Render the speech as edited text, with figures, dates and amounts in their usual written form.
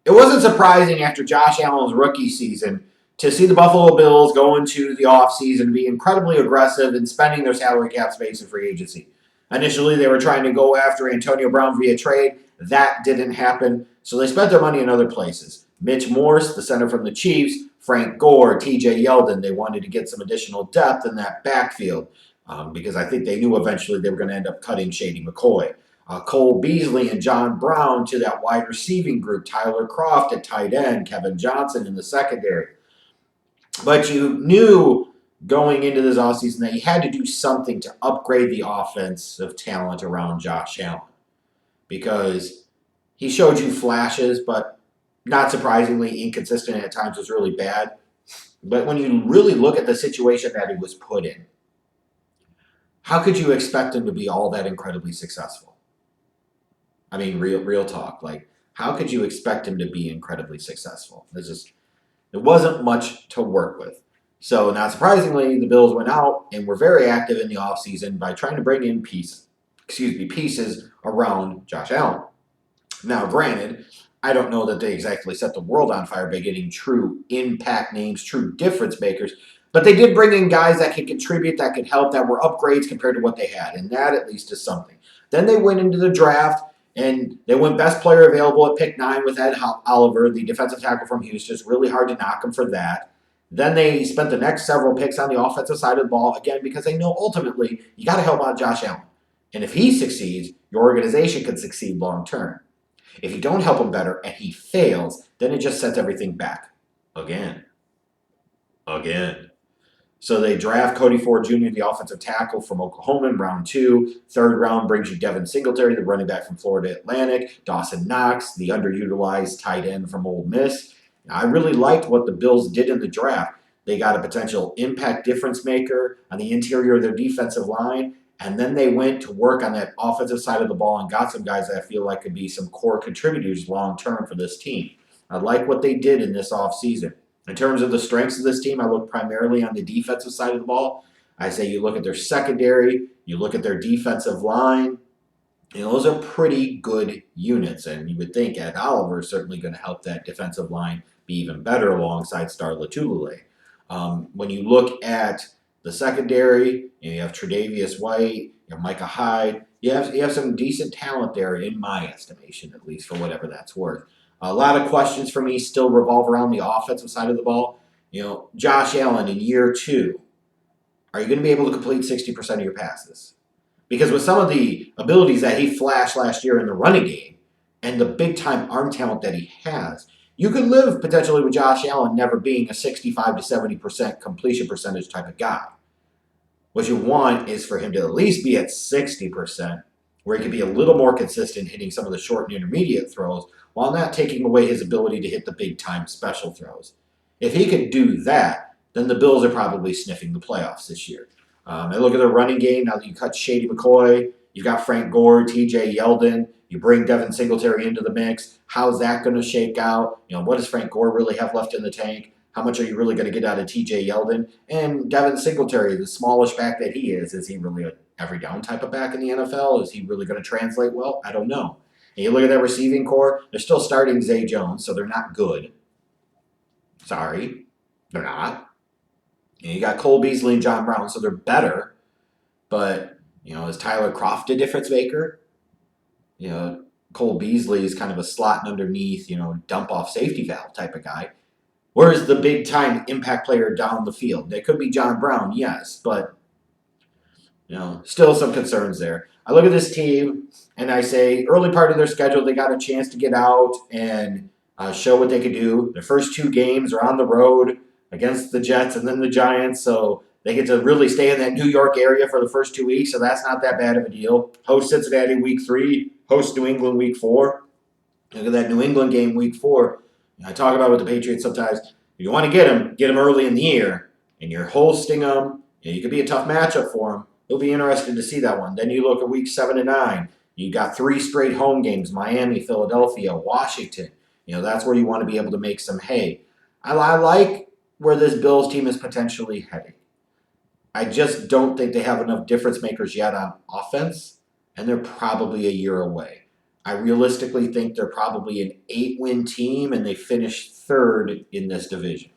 it wasn't surprising after Josh Allen's rookie season to see the Buffalo Bills go into the offseason and be incredibly aggressive in spending their salary cap space in free agency. Initially, they were trying to go after Antonio Brown via trade. That didn't happen, so they spent their money in other places. Mitch Morse, the center from the Chiefs, Frank Gore, TJ Yeldon, they wanted to get some additional depth in that backfield because I think they knew eventually they were going to end up cutting Shady McCoy. Cole Beasley and John Brown to that wide receiving group, Tyler Croft at tight end, Kevin Johnson in the secondary. But you knew going into this offseason that you had to do something to upgrade the offensive talent around Josh Allen because he showed you flashes, but not surprisingly, inconsistent at times was really bad. But when you really look at the situation that he was put in, how could you expect him to be all that incredibly successful? I mean, real talk. Like, how could you expect him to be incredibly successful? There wasn't much to work with. So, not surprisingly, the Bills went out and were very active in the offseason by trying to bring in pieces around Josh Allen. Now, granted, I don't know that they exactly set the world on fire by getting true impact names, true difference makers, but they did bring in guys that could contribute, that could help, that were upgrades compared to what they had, and that at least is something. Then they went into the draft, and they went best player available at pick 9 with Ed Oliver, the defensive tackle from Houston. It's really hard to knock him for that. Then they spent the next several picks on the offensive side of the ball, again, because they know ultimately you got to help out Josh Allen. And if he succeeds, your organization can succeed long term. If you don't help him better and he fails, then it just sets everything back. Again. So they draft Cody Ford Jr., the offensive tackle from Oklahoma in round 2. Third round brings you Devin Singletary, the running back from Florida Atlantic. Dawson Knox, the underutilized tight end from Ole Miss. Now, I really liked what the Bills did in the draft. They got a potential impact difference maker on the interior of their defensive line. And then they went to work on that offensive side of the ball and got some guys that I feel like could be some core contributors long term for this team. I like what they did in this offseason. In terms of the strengths of this team, I look primarily on the defensive side of the ball. I say you look at their secondary, you look at their defensive line. Those are pretty good units, and you would think Ed Oliver is certainly going to help that defensive line be even better alongside Star Lotulelei. When you look at the secondary, you have Tre'Davious White, you have Micah Hyde. You have some decent talent there, in my estimation, at least, for whatever that's worth. A lot of questions for me still revolve around the offensive side of the ball. Josh Allen in year 2, are you going to be able to complete 60% of your passes? Because with some of the abilities that he flashed last year in the running game and the big-time arm talent that he has, you could live potentially with Josh Allen never being a 65 to 70% completion percentage type of guy. What you want is for him to at least be at 60%, where he can be a little more consistent hitting some of the short and intermediate throws while not taking away his ability to hit the big-time special throws. If he could do that, then the Bills are probably sniffing the playoffs this year. I look at their running game. Now that you cut Shady McCoy, you've got Frank Gore, TJ Yeldon, you bring Devin Singletary into the mix. How's that going to shake out? What does Frank Gore really have left in the tank? How much are you really going to get out of TJ Yeldon? And Devin Singletary, the smallish back that he is he really an every down type of back in the NFL? Is he really going to translate well? I don't know. And you look at that receiving core, they're still starting Zay Jones, so they're not good. Sorry, they're not. And you got Cole Beasley and John Brown, so they're better. But, is Tyler Croft a difference maker? Cole Beasley is kind of a slot underneath, dump off safety valve type of guy. Where's the big time impact player down the field? It could be John Brown, yes, but still some concerns there. I look at this team and I say early part of their schedule, they got a chance to get out and show what they could do. Their first 2 games are on the road against the Jets and then the Giants, so they get to really stay in that New York area for the first 2 weeks, so that's not that bad of a deal. Host Cincinnati week 3, host New England week 4. Look at that New England game week 4. I talk about with the Patriots sometimes. If you want to get them early in the year, and you're hosting them. You could be a tough matchup for them. It'll be interesting to see that one. Then you look at week 7 and 9. You got 3 straight home games: Miami, Philadelphia, Washington. That's where you want to be able to make some hay. I like where this Bills team is potentially heading. I just don't think they have enough difference makers yet on offense, and they're probably a year away. I realistically think they're probably an 8-win team, and they finished third in this division.